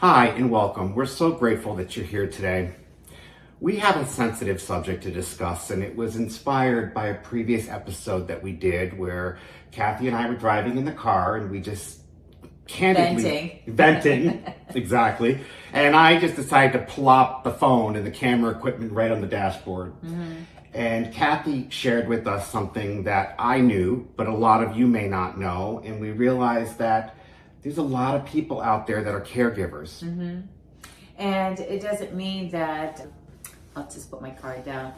Hi and welcome. We're so grateful that you're here today. We have a sensitive subject to discuss, and it was inspired by a previous episode that we did where Cathy and I were driving in the car and we just venting, exactly. And I just decided to plop the phone and the camera equipment right on the dashboard. And Cathy shared with us something that I knew, but a lot of you may not know. And we realized that there's a lot of people out there that are caregivers. And it doesn't mean that, I'll just put my card down.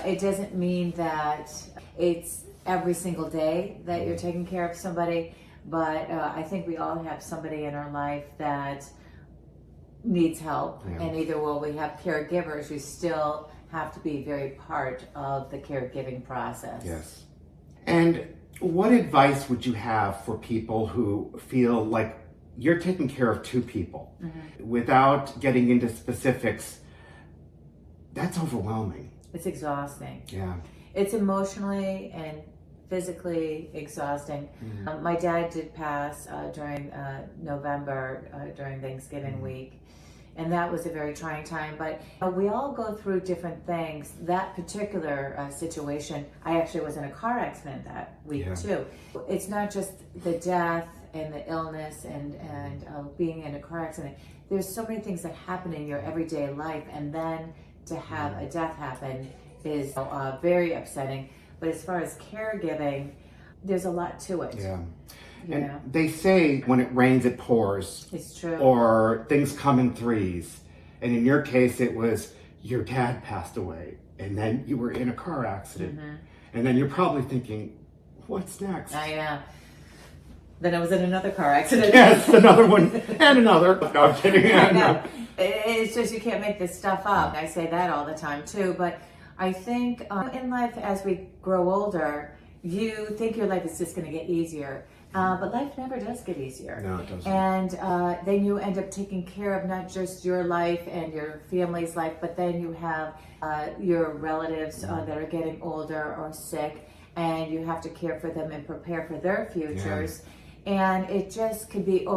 It doesn't mean that it's every single day that you're taking care of somebody, but I think we all have somebody in our life that needs help. And either way, we have caregivers who still have to be very part of the caregiving process. Yes. And what advice would you have for people who feel like you're taking care of two people? Without getting into specifics, that's overwhelming. It's exhausting. Yeah. It's emotionally and physically exhausting. My dad did pass during November, during Thanksgiving week. And that was a very trying time, but we all go through different things. That particular situation, I actually was in a car accident that week too. It's not just the death and the illness and being in a car accident. There's so many things that happen in your everyday life, and then to have a death happen is very upsetting. But as far as caregiving, there's a lot to it. And they say when it rains, it pours. It's true. Or things come in threes. And in your case, it was your dad passed away, and then you were in a car accident. And then you're probably thinking, what's next? I know. Then I was in another car accident. Yes, another one, and another. No, I'm kidding. I know. It's just, you can't make this stuff up. I say that all the time too. But I think in life, as we grow older, you think your life is just going to get easier. But life never does get easier. No, it doesn't. And then you end up taking care of not just your life and your family's life, but then you have your relatives that are getting older or sick, and you have to care for them and prepare for their futures. And it just can be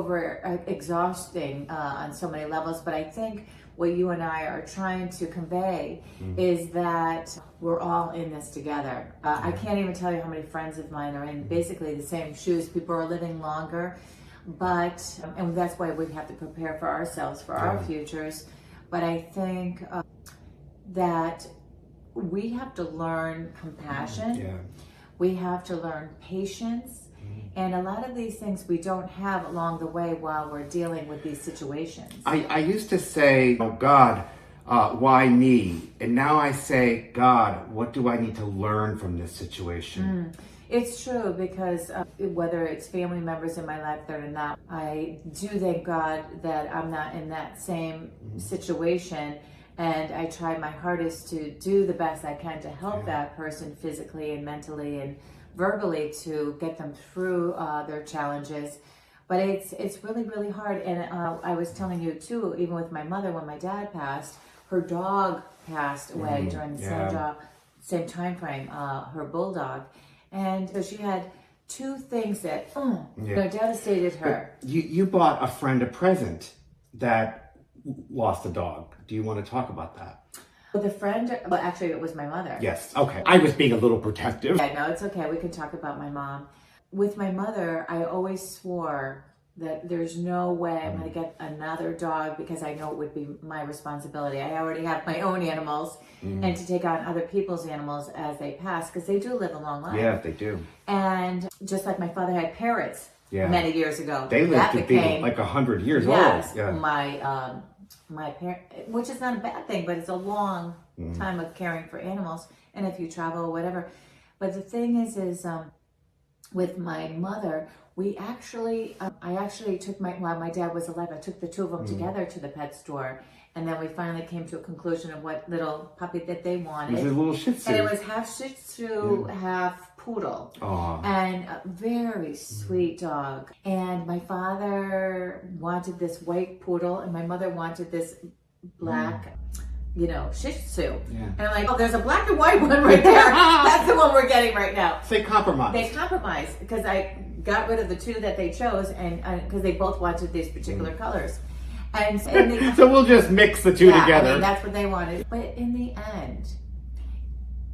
exhausting on so many levels. But I think what you and I are trying to convey is that we're all in this together. I can't even tell you how many friends of mine are in basically the same shoes. People are living longer, and that's why we have to prepare for ourselves, for our futures. But I think that we have to learn compassion. We have to learn patience. And a lot of these things we don't have along the way while we're dealing with these situations. I used to say, oh God, why me? And now I say, God, what do I need to learn from this situation? It's true, because whether it's family members in my life that are not, I do thank God that I'm not in that same situation. And I try my hardest to do the best I can to help that person physically and mentally and verbally to get them through their challenges. But it's really, really hard. And I was telling you too, even with my mother, when my dad passed, her dog passed away during the same time frame, her bulldog. And so she had two things that devastated her. You bought a friend a present that lost a dog. Do you want to talk about that? The friend, well, actually, it was my mother. Yes, okay. I was being a little protective. Yeah, no, it's okay. We can talk about my mom. With my mother, I always swore that there's no way I'm going to get another dog, because I know it would be my responsibility. I already have my own animals, and to take on other people's animals as they pass, because they do live a long life. Yeah, they do. And just like my father had parrots many years ago. They lived to be like 100 years old. Yes, my parent, which is not a bad thing, but it's a long time of caring for animals, and if you travel or whatever. But the thing is with my mother, we actually, I actually took while my dad was alive, I took the two of them together to the pet store, and then we finally came to a conclusion of what little puppy that they wanted. It was a little Shih Tzu. And it was half Shih Tzu, half poodle. And a very sweet dog. And my father wanted this white poodle, and my mother wanted this black Shih Tzu. And I'm like, oh, there's a black and white one right there. That's the one we're getting right now. They compromised. They compromised, because I got rid of the two that they chose, and because they both wanted these particular colors. And So we'll just mix the two together. I mean, that's what they wanted. But in the end,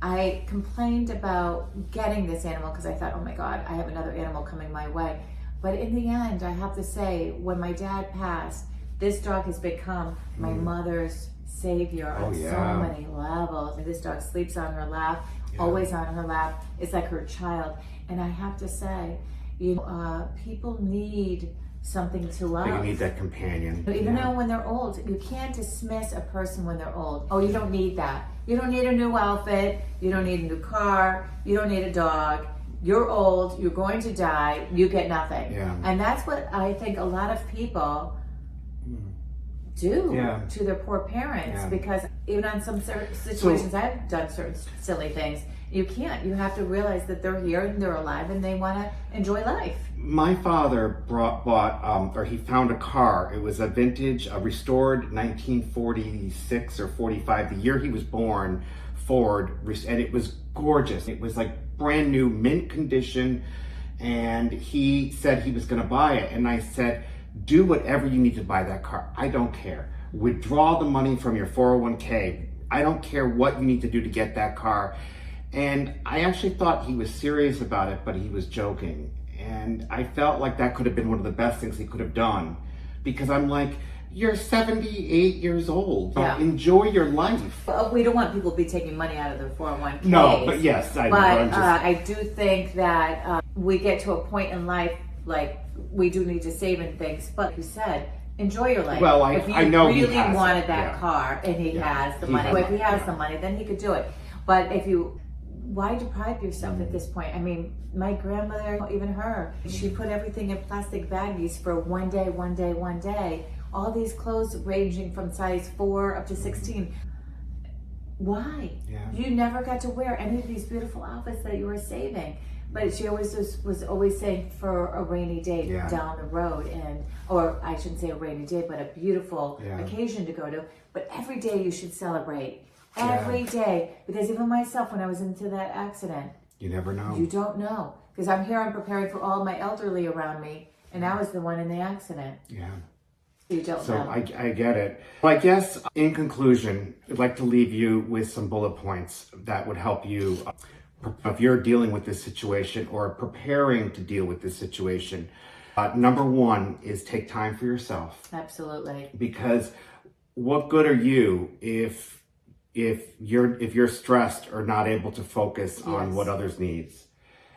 I complained about getting this animal because I thought, oh my God, I have another animal coming my way. But in the end, I have to say, when my dad passed, this dog has become my mother's savior on so many levels. And this dog sleeps on her lap, always on her lap. It's like her child. And I have to say, people need something to love. You need that companion. Even though when they're old, you can't dismiss a person when they're old. Oh, you don't need that. You don't need a new outfit. You don't need a new car. You don't need a dog. You're old. You're going to die. You get nothing. Yeah. And that's what I think a lot of people do to their poor parents, because even on some situations, I've done certain silly things. You can't. You have to realize that they're here and they're alive and they want to enjoy life. My father he found a car. It was a vintage, a restored 1946 or 45, the year he was born, Ford, and it was gorgeous. It was like brand new, mint condition, and he said he was going to buy it. And I said, do whatever you need to buy that car. I don't care. Withdraw the money from your 401k. I don't care what you need to do to get that car. And I actually thought he was serious about it, but he was joking. And I felt like that could have been one of the best things he could have done, because I'm like, you're 78 years old. Yeah. Enjoy your life. Well, we don't want people to be taking money out of their 401k. No, but yes, I know. But I do think that we get to a point in life, like, we do need to save in things. But like you said, enjoy your life. Well, if you I know really he has wanted it. that car and he has the money, if he has the money, then he could do it. But why deprive yourself at this point? I mean, my grandmother, even her, she put everything in plastic baggies for one day. All these clothes ranging from size 4 up to 16. Why? Yeah. You never got to wear any of these beautiful outfits that you were saving. But she always was always saying for a rainy day down the road, or I shouldn't say a rainy day, but a beautiful occasion to go to. But every day you should celebrate. Every day. Because even myself, when I was into that accident, you never know. You don't know. Because I'm preparing for all my elderly around me, and I was the one in the accident. Yeah. You don't know. So I get it. Well, I guess in conclusion, I'd like to leave you with some bullet points that would help you if you're dealing with this situation or preparing to deal with this situation. Number one is take time for yourself. Absolutely. Because what good are you if you're stressed or not able to focus on what others needs?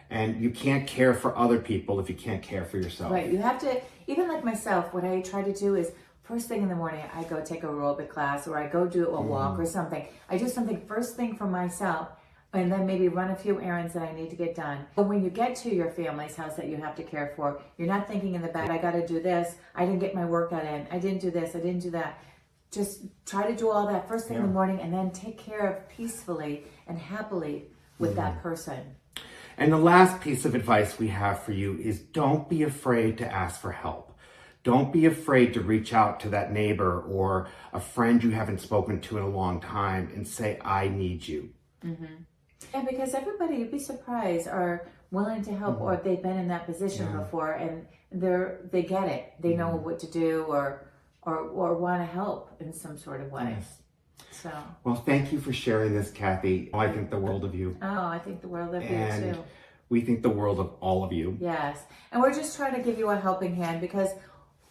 And you can't care for other people if you can't care for yourself. Right. You have to, even like myself, what I try to do is first thing in the morning, I go take a aerobic class, or I go do a walk or something. I do something first thing for myself, and then maybe run a few errands that I need to get done. But when you get to your family's house that you have to care for, you're not thinking in the back, I got to do this. I didn't get my workout in. I didn't do this. I didn't do that. Just try to do all that first thing in the morning, and then take care of peacefully and happily with that person. And the last piece of advice we have for you is don't be afraid to ask for help. Don't be afraid to reach out to that neighbor or a friend you haven't spoken to in a long time and say, I need you. Yeah, because everybody, you'd be surprised, are willing to help, or if they've been in that position before, and they get it. They know what to do, or want to help in some sort of way. Yes. So. Well, thank you for sharing this, Cathy. I think the world of you. Oh, I think the world of you too. We think the world of all of you. Yes. And we're just trying to give you a helping hand, because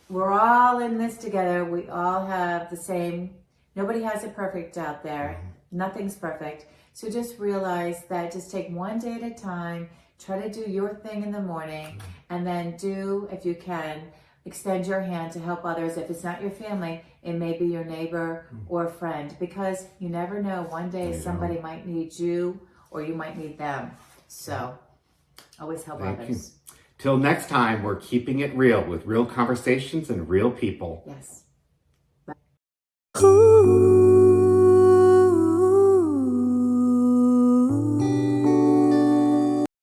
we're all in this together. We all have the same, nobody has it perfect out there. Nothing's perfect. So just realize that just take one day at a time, try to do your thing in the morning, and then do, if you can, extend your hand to help others. If it's not your family, it may be your neighbor or friend, because you never know. One day somebody might need you, or you might need them. So always help others. Thank you. Till next time, we're keeping it real with real conversations and real people. Yes.